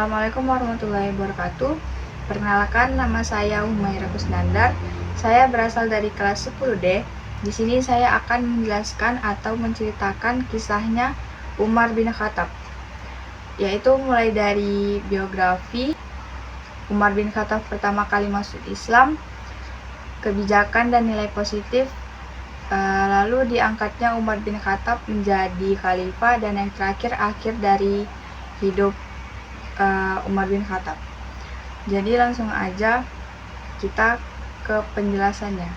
Assalamualaikum warahmatullahi wabarakatuh. Perkenalkan, nama saya Humaira Kusnandar. Saya berasal dari kelas 10D. Di sini saya akan menjelaskan atau menceritakan kisahnya Umar bin Khattab, yaitu mulai dari biografi Umar bin Khattab pertama kali masuk Islam, kebijakan dan nilai positif, lalu diangkatnya Umar bin Khattab menjadi khalifah, dan yang terakhir akhir dari hidup Umar bin Khattab. Jadi langsung aja kita ke penjelasannya.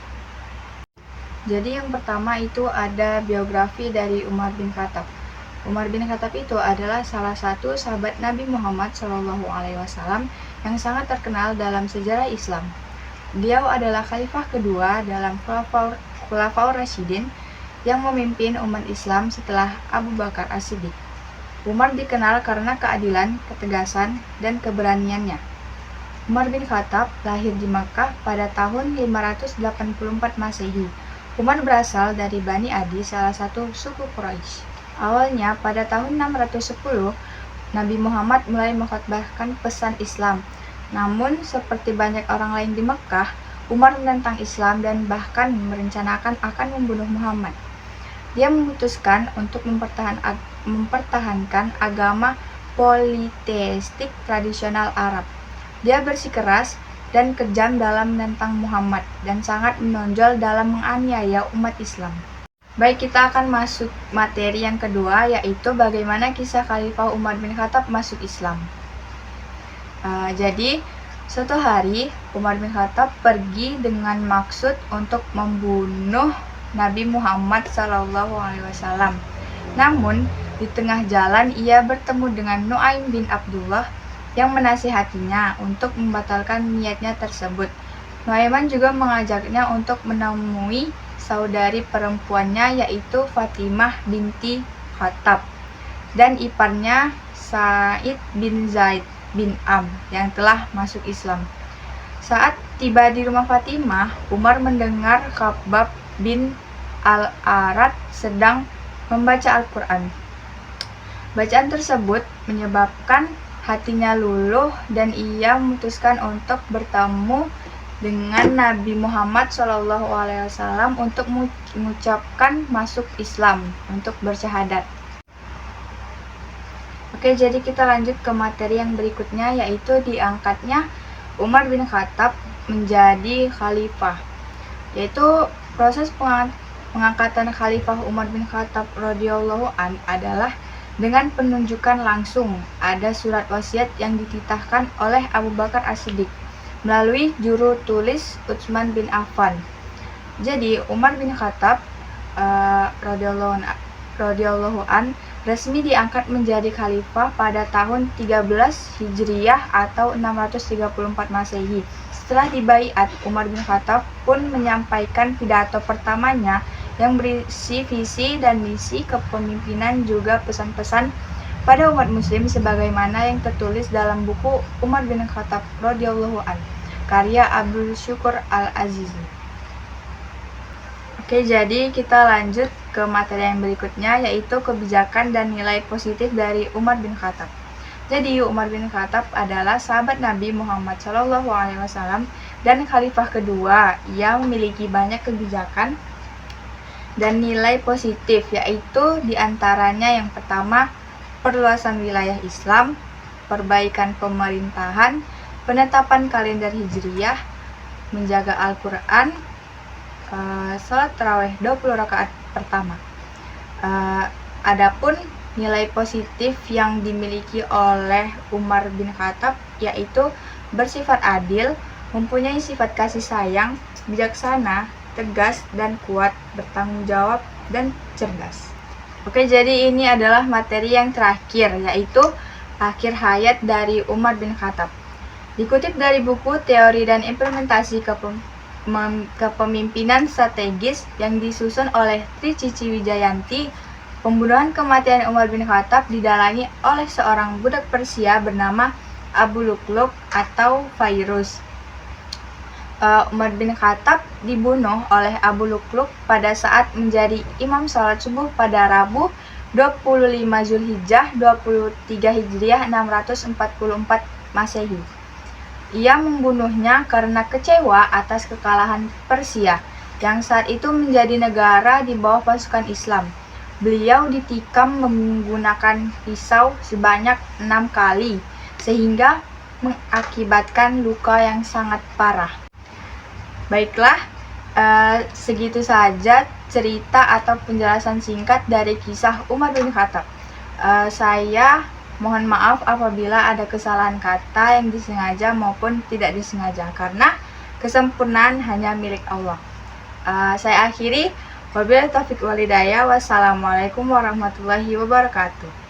Jadi yang pertama itu ada biografi dari Umar bin Khattab. Umar bin Khattab itu adalah salah satu sahabat Nabi Muhammad SAW yang sangat terkenal dalam sejarah Islam. Beliau adalah khalifah kedua dalam Khulafaur Rasyidin yang memimpin umat Islam setelah Abu Bakar As-Siddiq. Umar dikenal karena keadilan, ketegasan, dan keberaniannya. Umar bin Khattab lahir di Makkah pada tahun 584 Masehi. Umar berasal dari Bani Adi, salah satu suku Quraisy. Awalnya pada tahun 610, Nabi Muhammad mulai mengkhotbahkan pesan Islam. Namun, seperti banyak orang lain di Makkah, Umar menentang Islam dan bahkan merencanakan akan membunuh Muhammad. Dia memutuskan untuk mempertahankan agama politeistik tradisional Arab. Dia bersikeras dan kejam dalam menentang Muhammad dan sangat menonjol dalam menganiaya umat Islam. Baik, kita akan masuk materi yang kedua, yaitu bagaimana kisah Khalifah Umar bin Khattab masuk Islam. Jadi, suatu hari Umar bin Khattab pergi dengan maksud untuk membunuh Nabi Muhammad SAW. Namun, di tengah jalan ia bertemu dengan Nu'aim bin Abdullah yang menasihatinya untuk membatalkan niatnya tersebut. Nu'aiman juga mengajaknya untuk menemui saudari perempuannya, yaitu Fatimah binti Khattab, dan iparnya Sa'id bin Zaid bin Am yang telah masuk Islam. Saat tiba di rumah Fatimah, Umar mendengar Khabbab bin Al-Arat sedang membaca Al-Quran. Bacaan tersebut menyebabkan hatinya luluh dan ia memutuskan untuk bertemu dengan Nabi Muhammad SAW untuk mengucapkan masuk Islam, untuk bersyahadat. Oke, jadi kita lanjut ke materi yang berikutnya, yaitu diangkatnya Umar bin Khattab menjadi khalifah. Yaitu proses pengangkatan Khalifah Umar bin Khattab radhiyallahu an adalah dengan penunjukan langsung. Ada surat wasiat yang dititahkan oleh Abu Bakar As-Siddiq melalui juru tulis Utsman bin Affan. Jadi Umar bin Khattab radhiyallahu an resmi diangkat menjadi khalifah pada tahun 13 Hijriyah atau 634 Masehi. Setelah dibaiat, Umar bin Khattab pun menyampaikan pidato pertamanya yang berisi visi dan misi kepemimpinan, juga pesan-pesan pada umat muslim sebagaimana yang tertulis dalam buku Umar bin Khattab radhiyallahu an, karya Abdul Syukur Al-Azizi. Oke, jadi kita lanjut ke materi yang berikutnya, yaitu kebijakan dan nilai positif dari Umar bin Khattab. Jadi Umar bin Khattab adalah sahabat Nabi Muhammad SAW dan khalifah kedua. Ia memiliki banyak kebijakan dan nilai positif, yaitu diantaranya yang pertama, perluasan wilayah Islam, perbaikan pemerintahan, penetapan kalender Hijriyah, menjaga Al-Quran, salat tarawih 20 rakaat pertama. Adapun nilai positif yang dimiliki oleh Umar bin Khattab yaitu bersifat adil, mempunyai sifat kasih sayang, bijaksana, tegas dan kuat, bertanggung jawab dan cerdas. Oke, jadi ini adalah materi yang terakhir, yaitu akhir hayat dari Umar bin Khattab. Dikutip dari buku Teori dan Implementasi Kepemimpinan Strategis yang disusun oleh Tri Cici Wijayanti, pembunuhan kematian Umar bin Khattab didalangi oleh seorang budak Persia bernama Abu Lukluk atau Fairuz. Umar bin Khattab dibunuh oleh Abu Lukluk pada saat menjadi imam salat subuh pada Rabu 25 Zulhijjah 23 Hijriah 644 Masehi. Ia membunuhnya karena kecewa atas kekalahan Persia yang saat itu menjadi negara di bawah pasukan Islam. Beliau ditikam menggunakan pisau sebanyak 6 kali sehingga mengakibatkan luka yang sangat parah. Baiklah, segitu saja cerita atau penjelasan singkat dari kisah Umar bin Khattab. Saya mohon maaf apabila ada kesalahan kata yang disengaja maupun tidak disengaja, karena kesempurnaan hanya milik Allah. Saya akhiri, wabillahi taufiq wal hidayah. Wassalamualaikum warahmatullahi wabarakatuh.